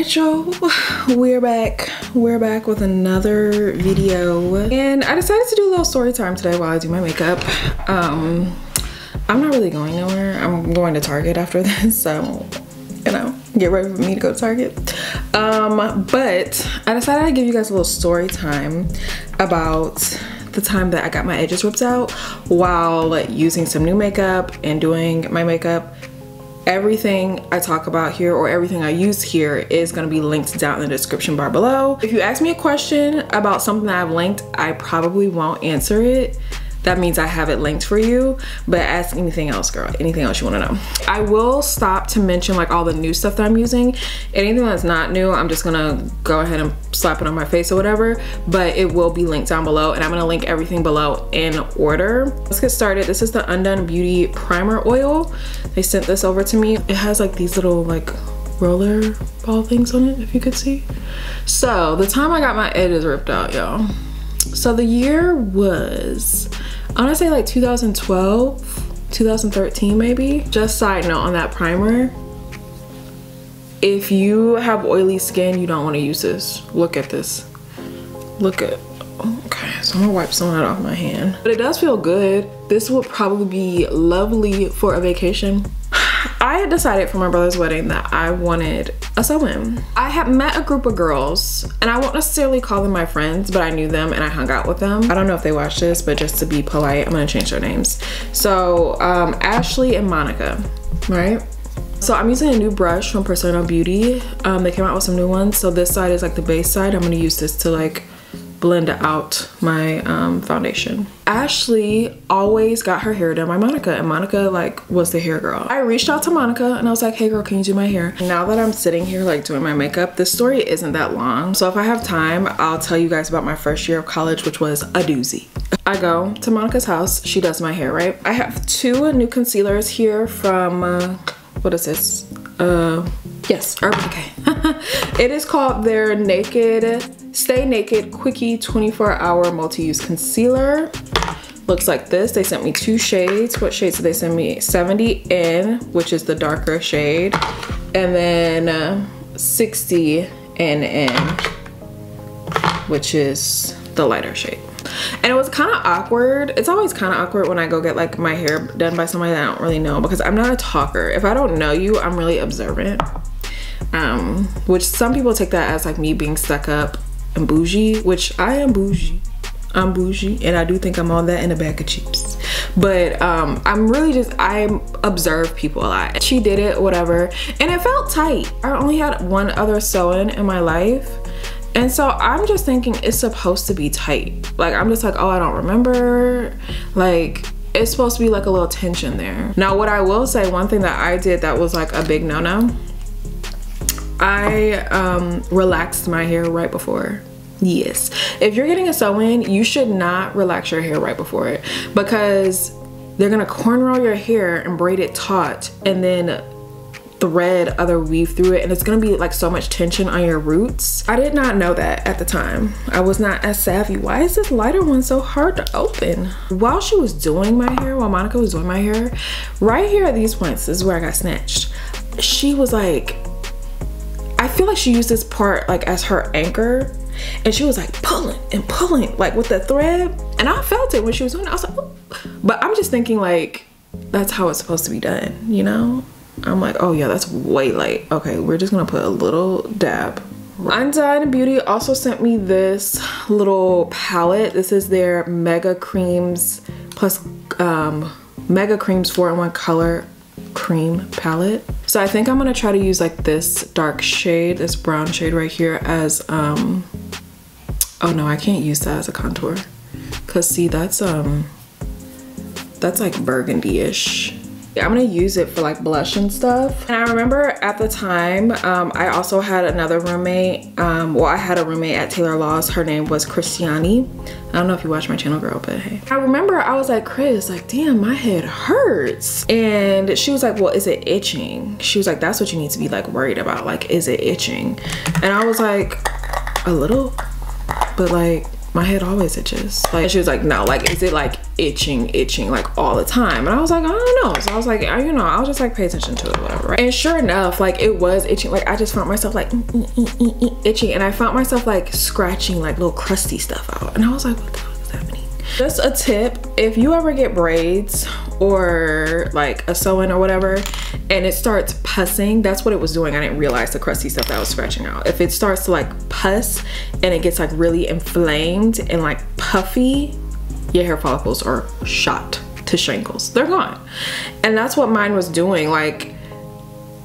right, y'all, we're back with another video, and I decided to do a little story time today while I do my makeup. I'm not really going nowhere. I'm going to Target after this, so you know, get ready for me to go to Target. But I decided I'd give you guys a little story time about the time that I got my edges ripped out while using some new makeup and doing my makeup. Everything I talk about here, or everything I use here, is going to be linked down in the description bar below. If you ask me a question about something that I've linked, I probably won't answer it. That means I have it linked for you, but ask anything else, girl, anything else you want to know. I will stop to mention like all the new stuff that I'm using. Anything that's not new, I'm just gonna go ahead and slap it on my face or whatever, but it will be linked down below, and I'm gonna link everything below in order. Let's get started. This is the Undone Beauty Primer Oil. They sent this over to me. It has like these little like roller ball things on it, if you could see. So the time I got my edges ripped out, y'all. So the year was, I want to say like 2012, 2013 maybe. Just side note on that primer, if you have oily skin, you don't want to use this. Look at this. Look at, okay, so I'm gonna wipe some of that off my hand. But it does feel good. This would probably be lovely for a vacation. I had decided for my brother's wedding that I wanted a sew-in. I had met a group of girls, and I won't necessarily call them my friends, but I knew them and I hung out with them. I don't know if they watch this, but just to be polite, I'm gonna change their names. So Ashley and Monica, right? So I'm using a new brush from Persona Beauty. They came out with some new ones. So this side is like the base side. I'm gonna use this to like blend out my foundation. Ashley always got her hair done by Monica, and Monica like was the hair girl. I reached out to Monica and I was like, hey girl, can you do my hair? Now that I'm sitting here like doing my makeup, this story isn't that long. So if I have time, I'll tell you guys about my first year of college, which was a doozy. I go to Monica's house, she does my hair, right? I have two new concealers here from, what is this? Yes, Urban Decay. It is called their Stay Naked Quickie 24-Hour Multi-Use Concealer. Looks like this. They sent me two shades. What shades did they send me? 70N, which is the darker shade, and then 60NN, which is the lighter shade. And it was kind of awkward. It's always kind of awkward when I go get like my hair done by somebody that I don't really know, because I'm not a talker. If I don't know you, I'm really observant. Which some people take that as like me being stuck up and bougie, which I am bougie. I'm bougie, and I do think I'm all that in a bag of chips. But I'm really just, I observe people a lot. She did it, whatever, and it felt tight. I only had one other sew-in in my life, and so I'm just thinking it's supposed to be tight. Like, I'm just like, oh, I don't remember. Like, it's supposed to be like a little tension there. Now, what I will say, one thing that I did that was like a big no-no, I relaxed my hair right before. Yes, if you're getting a sew-in, you should not relax your hair right before it, because they're gonna cornrow your hair and braid it taut and then thread other weave through it, and it's gonna be like so much tension on your roots. I did not know that at the time. I was not as savvy. Why is this lighter one so hard to open? While she was doing my hair, while Monica was doing my hair, right here at these points, this is where I got snatched. She was like, I feel like she used this part like as her anchor, and she was like pulling and pulling like with the thread, and I felt it when she was doing it. I was like, oh. But I'm just thinking like, that's how it's supposed to be done, you know? I'm like, oh yeah, that's way light. Okay, we're just gonna put a little dab. Undone Beauty also sent me this little palette. This is their Mega Creams plus Mega Creams 4-in-1 color cream palette. So I think I'm gonna try to use like this dark shade, this brown shade right here as oh no, I can't use that as a contour, because see, that's like burgundy-ish. I'm gonna use it for like blush and stuff. And I remember at the time, I also had another roommate. Well, I had a roommate at Taylor Laws. Her name was Christiani. I don't know if you watch my channel, girl, but hey. I remember I was like, Chris, like, damn, my head hurts. And she was like, well, is it itching? She was like, that's what you need to be like worried about. Like, is it itching? And I was like, a little, but like, my head always itches. Like, she was like, no, like, is it like itching like all the time? And I was like, I don't know. So I was like, you know, I'll just like pay attention to it, whatever, right? And sure enough, like, it was itching. Like, I just found myself like itching, and I found myself like scratching like little crusty stuff out, and I was like, what the fuck is happening? Just a tip, if you ever get braids or like a sew-in or whatever and it starts pussing, that's what it was doing. I didn't realize the crusty stuff that I was scratching out. If it starts to like pus and it gets like really inflamed and like puffy, your hair follicles are shot to shingles. They're gone. And that's what mine was doing. Like,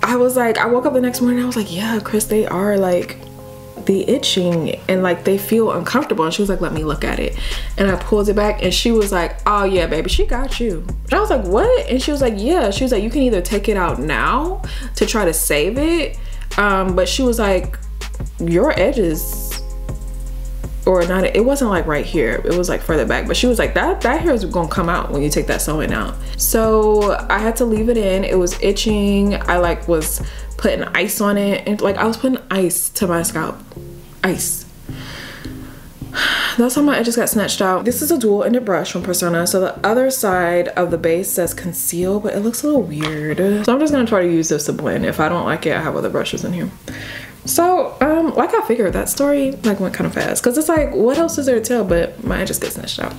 I was like, I woke up the next morning and I was like, yeah, Chris, they are like the itching and like they feel uncomfortable. And she was like, let me look at it. And I pulled it back and she was like, oh yeah, baby, she got you. And I was like, what? And she was like, yeah. She was like, you can either take it out now to try to save it, but she was like, your edges, or not, it wasn't like right here, it was like further back, but she was like, that hair is gonna come out when you take that sewing out. So I had to leave it in. It was itching. I like was putting ice on it, and like I was putting ice to my scalp. Ice. That's how my edges got snatched out. This is a dual-ended brush from Persona. So the other side of the base says conceal, but it looks a little weird. So I'm just gonna try to use this to blend. If I don't like it, I have other brushes in here. So like I figured, that story like went kind of fast, because it's like, what else is there to tell? But my edges get snatched out.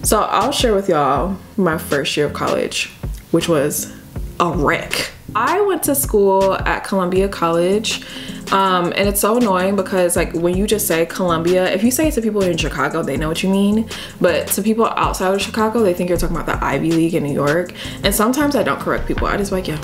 So I'll share with y'all my first year of college, which was a wreck. I went to school at Columbia College, and it's so annoying because like when you just say Columbia, if you say it to people in Chicago, they know what you mean, but to people outside of Chicago, they think you're talking about the Ivy League in New York. And sometimes I don't correct people. I just like, yeah.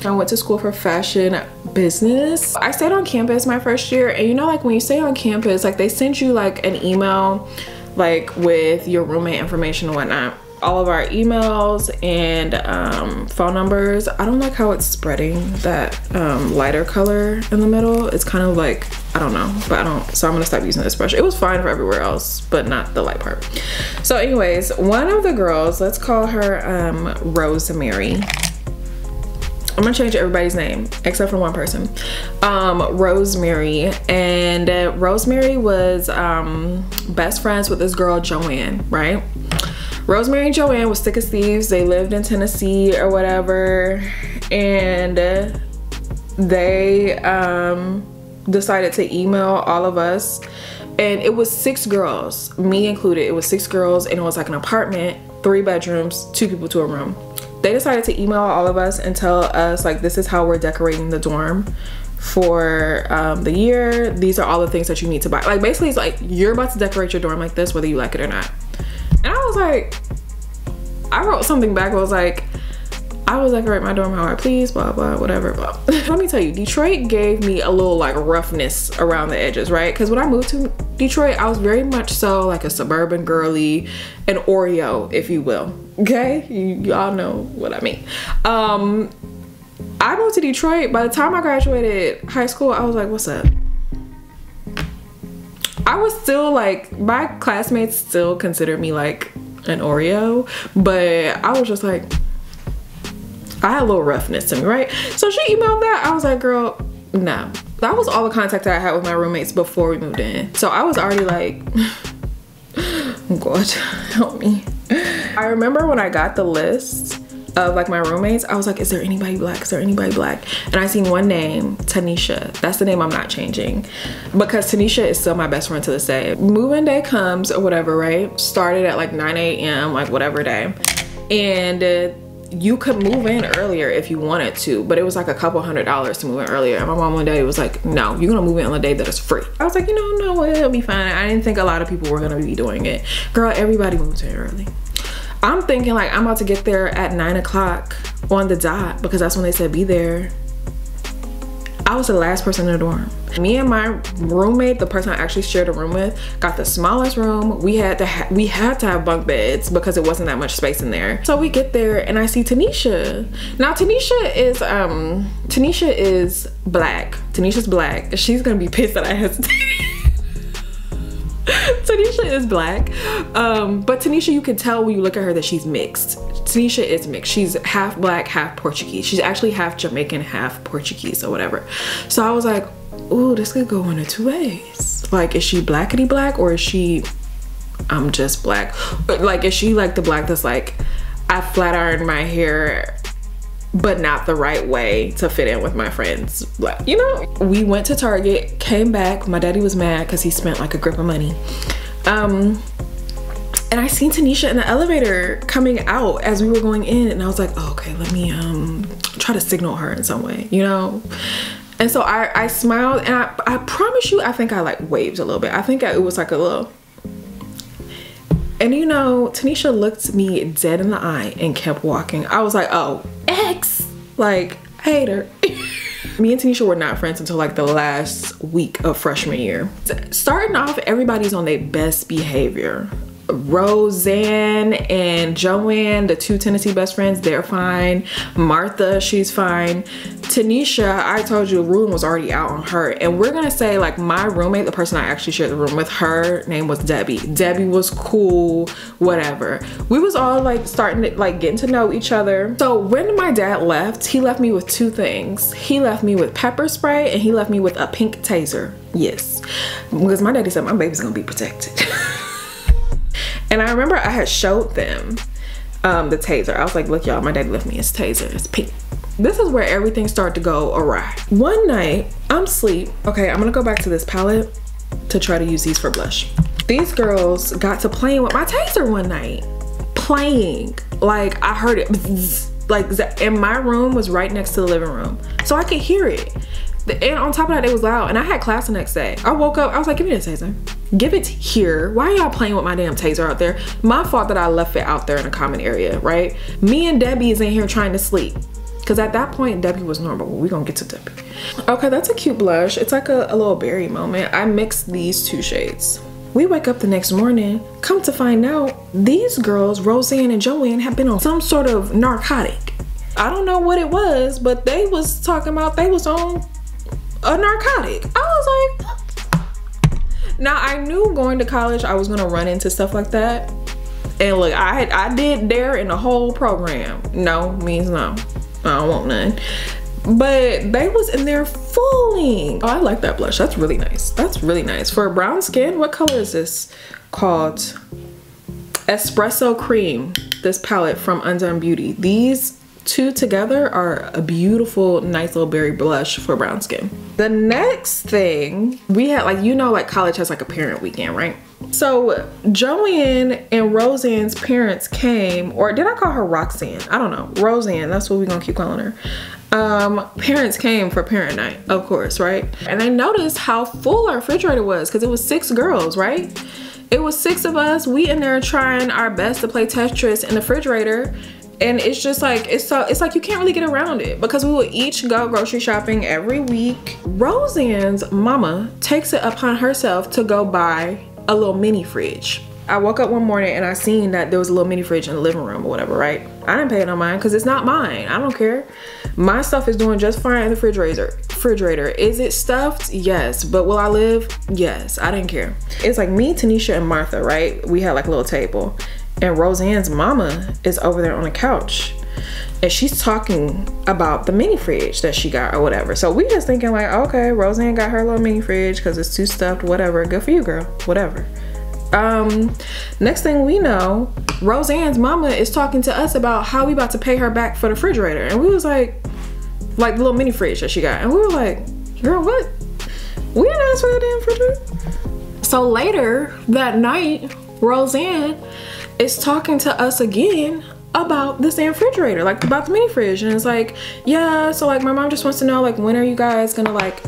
I went to school for fashion business. I stayed on campus my first year, and you know, like when you stay on campus, like they send you like an email like with your roommate information and whatnot. All of our emails and phone numbers. I don't like how it's spreading that lighter color in the middle. It's kind of like, I don't know, but I don't, so I'm gonna stop using this brush. It was fine for everywhere else, but not the light part. So anyways, one of the girls, let's call her Rosemary. I'm gonna change everybody's name except for one person. Rosemary. And Rosemary was best friends with this girl Joanne, right? Rosemary and Joanne was thick as thieves. They lived in Tennessee or whatever, and they decided to email all of us, and it was 6 girls, me included. It was 6 girls, and it was like an apartment, 3 bedrooms, 2 people to a room. They decided to email all of us and tell us like, this is how we're decorating the dorm for the year. These are all the things that you need to buy. Like basically it's like, you're about to decorate your dorm like this whether you like it or not. And I was like, I wrote something back. I was like, I will decorate my dorm how I please, blah blah, whatever, blah. Let me tell you, Detroit gave me a little like roughness around the edges, right? Because when I moved to Detroit, I was very much so like a suburban girly, an Oreo, if you will. Okay, y'all know what I mean. I moved to Detroit. By the time I graduated high school, I was like, what's up? I was still like, my classmates still considered me like an Oreo, but I was just like, I had a little roughness to me, right? So she emailed that. I was like, girl, nah. That was all the contact that I had with my roommates before we moved in. So I was already like, oh God, help me. I remember when I got the list of like my roommates, I was like, is there anybody black? Is there anybody black? And I seen one name, Tanisha. That's the name I'm not changing, because Tanisha is still my best friend to this day. Move-in day comes or whatever, right? Started at like 9 a.m. like whatever day. And you could move in earlier if you wanted to, but it was like a couple $100s to move in earlier. And my mom one day was like, no, you're gonna move in on the day that is free. I was like, no, it'll be fine. I didn't think a lot of people were gonna be doing it. Girl, everybody moves in early. I'm thinking like I'm about to get there at 9 o'clock on the dot, because that's when they said be there. I was the last person in the dorm. Me and my roommate, the person I actually shared a room with, got the smallest room. We had to have bunk beds because it wasn't that much space in there. So we get there and I see Tanisha. Now Tanisha is black. Tanisha's black. She's gonna be pissed that I hesitated. Tanisha is black, but Tanisha, you can tell when you look at her that she's mixed. Tanisha is mixed. She's half black, half Portuguese. She's actually half Jamaican, half Portuguese or whatever. So I was like, ooh, this could go one of 2 ways. Like, is she blackity black or is she I'm just black. But like, is she like the black that's like, I flat ironed my hair but not the right way to fit in with my friends, black, you know? We went to Target, came back, my daddy was mad because he spent like a grip of money. And I seen Tanisha in the elevator coming out as we were going in, and I was like, oh, okay, let me try to signal her in some way, you know? And so I smiled, and I promise you, I think I like waved a little bit. I think it was like a little, and you know, Tanisha looked me dead in the eye and kept walking. I was like, oh, X, like, hater. Me and Tanisha were not friends until like the last week of freshman year. Starting off, everybody's on their best behavior. Roseanne and Joanne, the two Tennessee best friends, they're fine. Martha, she's fine. Tanisha, I told you, room was already out on her. And we're gonna say like my roommate, the person I actually shared the room with, her name was Debbie. Debbie was cool, whatever. We was all like starting to like getting to know each other. So when my dad left, he left me with two things. He left me with pepper spray and he left me with a pink taser. Yes, because my daddy said my baby's gonna be protected. And I remember I had showed them the taser. I was like, look y'all, my daddy left me his taser, it's pink. This is where everything started to go awry. One night, I'm asleep. Okay, I'm gonna go back to this palette to try to use these for blush. These girls got to playing with my taser one night. Playing, like I heard it, like, and my room was right next to the living room. So I could hear it. And on top of that, it was loud, and I had class the next day. I woke up, I was like, give me the taser. Give it here. Why are y'all playing with my damn taser out there? My fault that I left it out there in a common area, right? Me and Debbie is in here trying to sleep. Because at that point, Debbie was normal. We're gonna get to Debbie. Okay, that's a cute blush. It's like a little berry moment. I mixed these two shades. We wake up the next morning, come to find out, these girls, Roseanne and Joanne, have been on some sort of narcotic. I don't know what it was, but they was talking about they was on a narcotic. I was like, now I knew going to college I was gonna run into stuff like that. And look, I did dare in the whole program. No means no. I don't want none. But they was in there fooling. Oh, I like that blush. That's really nice. That's really nice. For brown skin, what color is this called? Espresso Cream. This palette from Undone Beauty. These two together are a beautiful, nice little berry blush for brown skin. The next thing we had, like, you know, like college has like a parent weekend, right? So Joanne and Roseanne's parents came, or did I call her Roxanne? I don't know. Roseanne, that's what we're gonna keep calling her. Parents came for parent night, of course, right? And they noticed how full our refrigerator was because it was 6 girls, right? It was 6 of us. We in there trying our best to play Tetris in the refrigerator. And it's just like, it's like you can't really get around it because we will each go grocery shopping every week. Roseanne's mama takes it upon herself to go buy a little mini fridge. I woke up one morning and I seen that there was a little mini fridge in the living room or whatever, right? I didn't pay it on mine because it's not mine. I don't care. My stuff is doing just fine in the refrigerator. Is it stuffed? Yes. But will I live? Yes. I didn't care. It's like me, Tanisha, and Martha, right? We had like a little table. And Roseanne's mama is over there on the couch and she's talking about the mini fridge that she got or whatever. So we just thinking like, okay, Roseanne got her little mini fridge because it's too stuffed, whatever. Good for you, girl, whatever. Next thing we know, Roseanne's mama is talking to us about how we about to pay her back for the refrigerator. And we was like the little mini fridge that she got. And we were like, girl, what? We didn't ask for that damn refrigerator. So later that night, Roseanne is talking to us again about this damn refrigerator, like about the mini fridge. And it's like, yeah, so like my mom just wants to know, like, when are you guys gonna like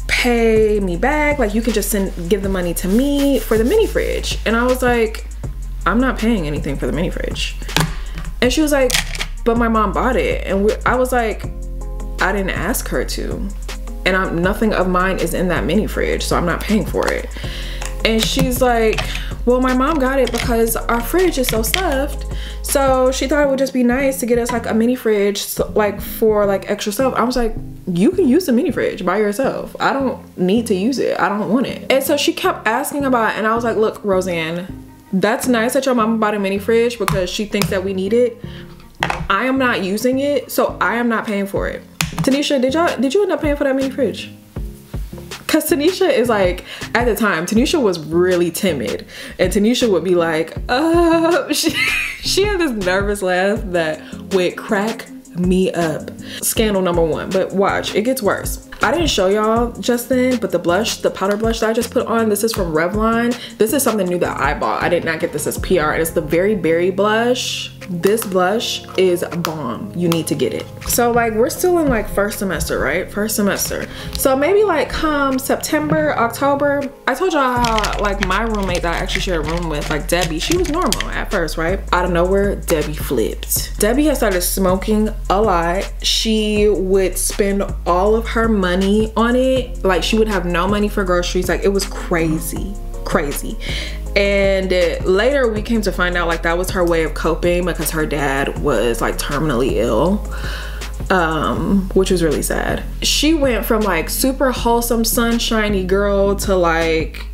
pay me back? Like, you can just give the money to me for the mini fridge. And I was like, I'm not paying anything for the mini fridge. And she was like, but my mom bought it. And I was like, I didn't ask her to. And nothing of mine is in that mini fridge, so I'm not paying for it. And she's like, well, my mom got it because our fridge is so stuffed. So she thought it would just be nice to get us like a mini fridge, like for like extra stuff. I was like, you can use the mini fridge by yourself. I don't need to use it. I don't want it. And so she kept asking about it. And I was like, look, Roseanne, that's nice that your mama bought a mini fridge because she thinks that we need it. I am not using it, so I am not paying for it. Tanisha, did you end up paying for that mini fridge? Cause Tanisha is like, at the time, Tanisha was really timid. And Tanisha would be like, she had this nervous laugh that would crack me up. Scandal number 1, but watch, it gets worse. I didn't show y'all just then, but the blush, the powder blush that I just put on, this is from Revlon. This is something new that I bought. I did not get this as PR, and it's the Very Berry blush. This blush is bomb. You need to get it. So like, we're still in like first semester, right? First semester. So maybe like come September, October, I told y'all how like my roommate that I actually shared a room with, like Debbie, she was normal at first, right? Out of nowhere, Debbie flipped. Debbie had started smoking a lot. She would spend all of her money on it. Like she would have no money for groceries. Like it was crazy, crazy. And later we came to find out like that was her way of coping because her dad was like terminally ill, which was really sad. She went from like super wholesome sunshiny girl to like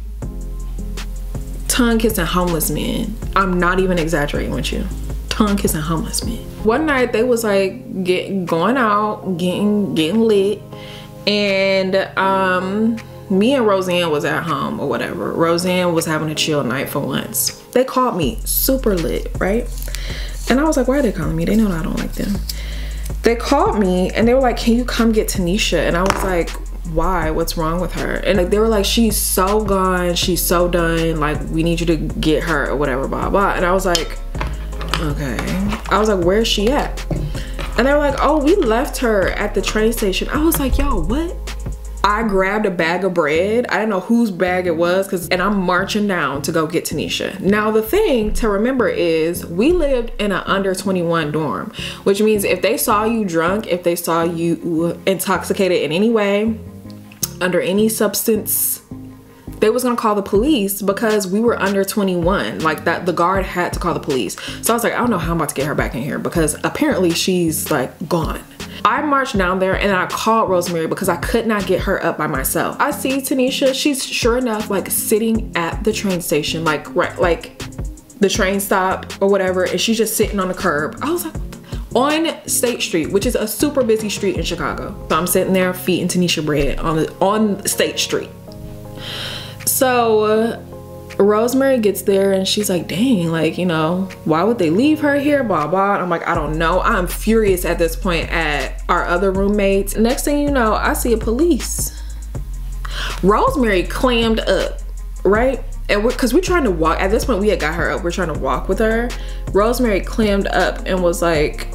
tongue kissing homeless men. I'm not even exaggerating with you. Tongue kissing homeless men. One night they was like going out, getting lit, and me and Roseanne was at home or whatever. Roseanne was having a chill night for once. They called me super lit, right? And I was like, why are they calling me? They know I don't like them. They called me and they were like, can you come get Tanisha? And I was like, why? What's wrong with her? And like, they were like, she's so gone. She's so done. Like, we need you to get her or whatever, blah, blah. And I was like, okay. I was like, where's she at? And they were like, oh, we left her at the train station. I was like, yo, what? I grabbed a bag of bread. I didn't know whose bag it was, and I'm marching down to go get Tanisha. Now the thing to remember is we lived in an under 21 dorm, which means if they saw you drunk, if they saw you intoxicated in any way, under any substance, they was gonna call the police because we were under 21. Like that, the guard had to call the police. So I was like, I don't know how I'm about to get her back in here because apparently she's like gone. I marched down there and I called Rosemary because I could not get her up by myself. I see Tanisha, she's sure enough like sitting at the train station, like right, like the train stop or whatever, and she's just sitting on the curb. I was like, on State Street, which is a super busy street in Chicago. So I'm sitting there feeding Tanisha bread on State Street. So Rosemary gets there and she's like, dang, like, you know, why would they leave her here, blah, blah. And I'm like, I don't know. I'm furious at this point at our other roommates. Next thing you know, I see a police. Rosemary clammed up, right? And because we're trying to walk, at this point we had got her up, we're trying to walk with her. Rosemary clammed up and was like,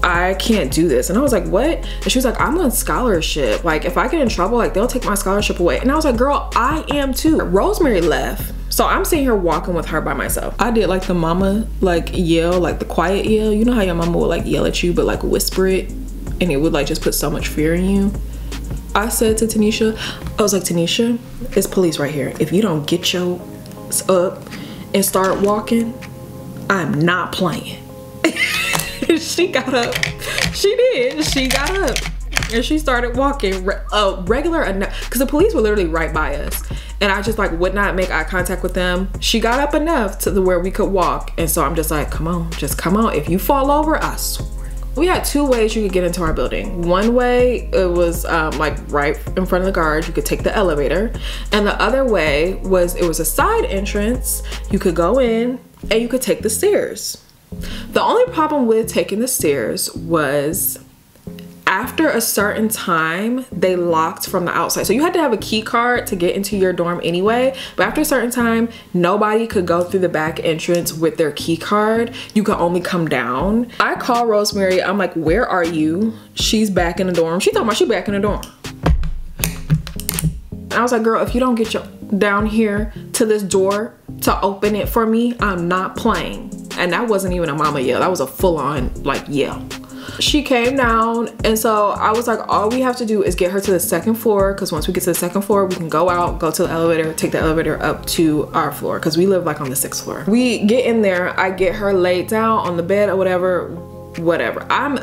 I can't do this. And I was like, what? And she was like, I'm on scholarship. Like if I get in trouble, like they'll take my scholarship away. And I was like, girl, I am too. Rosemary left. So I'm sitting here walking with her by myself. I did like the mama like yell, like the quiet yell. You know how your mama would like yell at you, but like whisper it, and it would like just put so much fear in you. I said to Tanisha, I was like, Tanisha, it's police right here. If you don't get your up and start walking, I'm not playing. She got up. She did. She got up and she started walking regular enough because the police were literally right by us, and I just like would not make eye contact with them. She got up enough to where we could walk, and so I'm just like, come on, just come on. If you fall over, I swear. We had two ways you could get into our building. One way, it was like right in front of the guard. You could take the elevator, and the other way was it was a side entrance. You could go in and you could take the stairs. The only problem with taking the stairs was after a certain time, they locked from the outside. So you had to have a key card to get into your dorm anyway. But after a certain time, nobody could go through the back entrance with their key card. You could only come down. I called Rosemary. I'm like, where are you? She's back in the dorm. She told me she's back in the dorm. And I was like, girl, if you don't get your down here to this door to open it for me, I'm not playing. And that wasn't even a mama yell. That was a full-on like yell. She came down, and so I was like, all we have to do is get her to the second floor, because once we get to the second floor, we can go out, go to the elevator, take the elevator up to our floor, because we live like on the 6th floor. We get in there, I get her laid down on the bed or whatever. I'm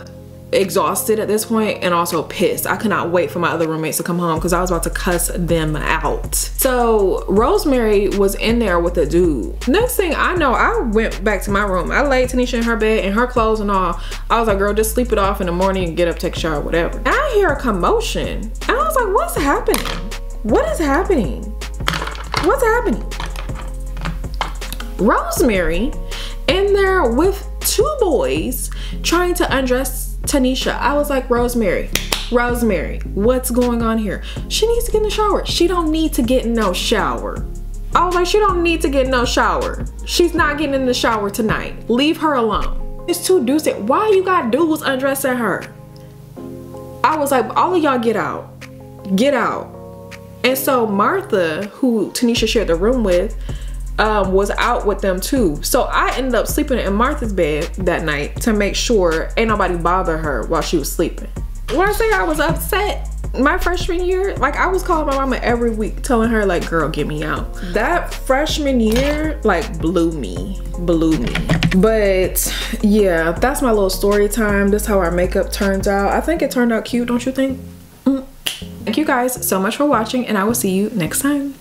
exhausted at this point and also pissed. I could not wait for my other roommates to come home because I was about to cuss them out. So Rosemary was in there with a dude. Next thing I know, I went back to my room. I laid Tanisha in her bed in her clothes and all. I was like, girl, just sleep it off in the morning and get up, take a shower, whatever. And I hear a commotion and I was like, what's happening? What is happening? What's happening? Rosemary in there with 2 boys trying to undress Tanisha. I was like, Rosemary, what's going on here? She needs to get in the shower. She don't need to get in no shower. I was like, she don't need to get in no shower. She's not getting in the shower tonight. Leave her alone. It's 2 dudes. Why you got dudes undressing her? I was like, all of y'all get out. Get out. And so Martha, who Tanisha shared the room with, was out with them too. So I ended up sleeping in Martha's bed that night to make sure ain't nobody bother her while she was sleeping. When I say I was upset, my freshman year, like I was calling my mama every week telling her like, girl, get me out. That freshman year like blew me. But yeah, that's my little story time. This is how our makeup turns out. I think it turned out cute, don't you think? Thank you guys so much for watching and I will see you next time.